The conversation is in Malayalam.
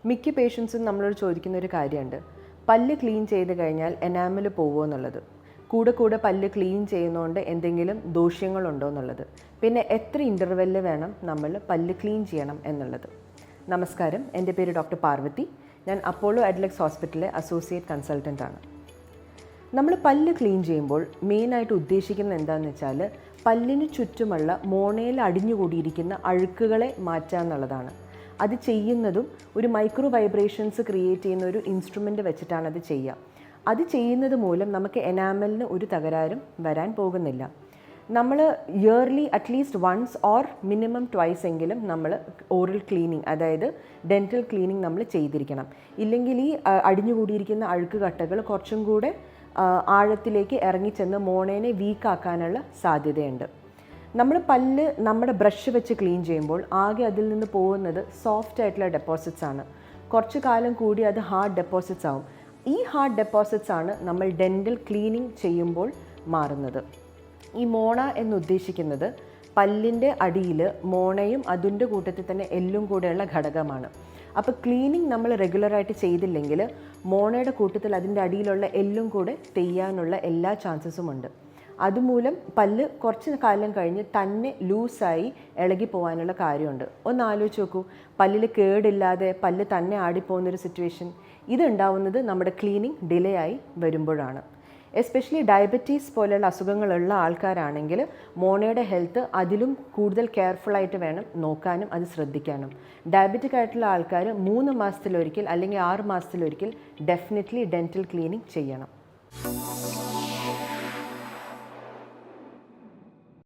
മിക്ക പേഷ്യൻസും നമ്മളോട് ചോദിക്കുന്ന ഒരു കാര്യമുണ്ട്, പല്ല് ക്ലീൻ ചെയ്ത് കഴിഞ്ഞാൽ എനാമൽ പോവുമോ എന്നുള്ളത്. കൂടെ പല്ല് ക്ലീൻ ചെയ്യുന്നതുകൊണ്ട് എന്തെങ്കിലും ദോഷ്യങ്ങളുണ്ടോ എന്നുള്ളത്. പിന്നെ എത്ര ഇൻ്റർവെല്ലിൽ വേണം നമ്മൾ പല്ല് ക്ലീൻ ചെയ്യണം എന്നുള്ളത്. നമസ്കാരം, എൻ്റെ പേര് ഡോക്ടർ പാർവതി. ഞാൻ അപ്പോളോ അഡ്ലക്സ് ഹോസ്പിറ്റലിലെ അസോസിയേറ്റ് കൺസൾട്ടൻ്റാണ്. നമ്മൾ പല്ല് ക്ലീൻ ചെയ്യുമ്പോൾ മെയിനായിട്ട് ഉദ്ദേശിക്കുന്നത് എന്താണെന്ന് വെച്ചാൽ പല്ലിന് ചുറ്റുമുള്ള മോണയിൽ അടിഞ്ഞുകൂടിയിരിക്കുന്ന അഴുക്കുകളെ മാറ്റുക എന്നുള്ളതാണ്. അത് ചെയ്യുന്നതും ഒരു മൈക്രോ വൈബ്രേഷൻസ് ക്രിയേറ്റ് ചെയ്യുന്ന ഒരു ഇൻസ്ട്രുമെൻ്റ് വെച്ചിട്ടാണ് അത് ചെയ്യുക. അത് ചെയ്യുന്നത് മൂലം നമുക്ക് എനാമലിന് ഒരു തകരാറും വരാൻ പോകുന്നില്ല. നമ്മൾ yearly at least once or minimum twice എങ്കിലും നമ്മൾ ഓറൽ ക്ലീനിങ്, അതായത് ഡെൻറ്റൽ ക്ലീനിങ് നമ്മൾ ചെയ്തിരിക്കണം. ഇല്ലെങ്കിൽ ഈ അടിഞ്ഞുകൂടിയിരിക്കുന്ന അഴുക്ക് കട്ടകൾ കുറച്ചും കൂടെ ആഴത്തിലേക്ക് ഇറങ്ങിച്ചെന്ന് മോണേനെ വീക്കാക്കാനുള്ള സാധ്യതയുണ്ട്. നമ്മൾ പല്ല് നമ്മുടെ ബ്രഷ് വെച്ച് ക്ലീൻ ചെയ്യുമ്പോൾ ആകെ അതിൽ നിന്ന് പോകുന്നത് സോഫ്റ്റ് ആയിട്ടുള്ള ഡെപ്പോസിറ്റ്സ് ആണ്. കുറച്ച് കാലം കൂടി അത് ഹാർഡ് ഡെപ്പോസിറ്റ്സ് ആവും. ഈ ഹാർഡ് ഡെപ്പോസിറ്റ്സ് ആണ് നമ്മൾ ഡെൻ്റൽ ക്ലീനിങ് ചെയ്യുമ്പോൾ മാറുന്നത്. ഈ മോണ എന്നുദ്ദേശിക്കുന്നത് പല്ലിൻ്റെ അടിയിൽ മോണയും അതിൻ്റെ കൂട്ടത്തിൽ തന്നെ എല്ലും കൂടെയുള്ള ഘടകമാണ്. അപ്പോൾ ക്ലീനിങ് നമ്മൾ റെഗുലറായിട്ട് ചെയ്തില്ലെങ്കിൽ മോണയുടെ കൂട്ടത്തിൽ അതിൻ്റെ അടിയിലുള്ള എല്ലും കൂടെ തെയ്യാനുള്ള എല്ലാ ചാൻസസും ഉണ്ട്. അതുമൂലം പല്ല് കുറച്ച് കാലം കഴിഞ്ഞ് തന്നെ ലൂസായി ഇളകി പോകാനുള്ള കാര്യമുണ്ട്. ഒന്ന് ആലോചിച്ച് നോക്കൂ, പല്ലിൽ കേടില്ലാതെ പല്ല് തന്നെ ആടിപ്പോകുന്നൊരു സിറ്റുവേഷൻ. ഇതുണ്ടാവുന്നത് നമ്മുടെ ക്ലീനിങ് ഡിലേ ആയി വരുമ്പോഴാണ്. എസ്പെഷ്യലി ഡയബറ്റീസ് പോലെയുള്ള അസുഖങ്ങളുള്ള ആൾക്കാരാണെങ്കിൽ മോണയുടെ ഹെൽത്ത് അതിലും കൂടുതൽ കെയർഫുള്ളായിട്ട് വേണം നോക്കാനും അത് ശ്രദ്ധിക്കാനും. ഡയബറ്റിക് ആയിട്ടുള്ള ആൾക്കാർ 3 മാസത്തിലൊരിക്കൽ അല്ലെങ്കിൽ 6 മാസത്തിലൊരിക്കൽ ഡെഫിനറ്റ്ലി ഡെൻറ്റൽ ക്ലീനിങ് ചെയ്യണം.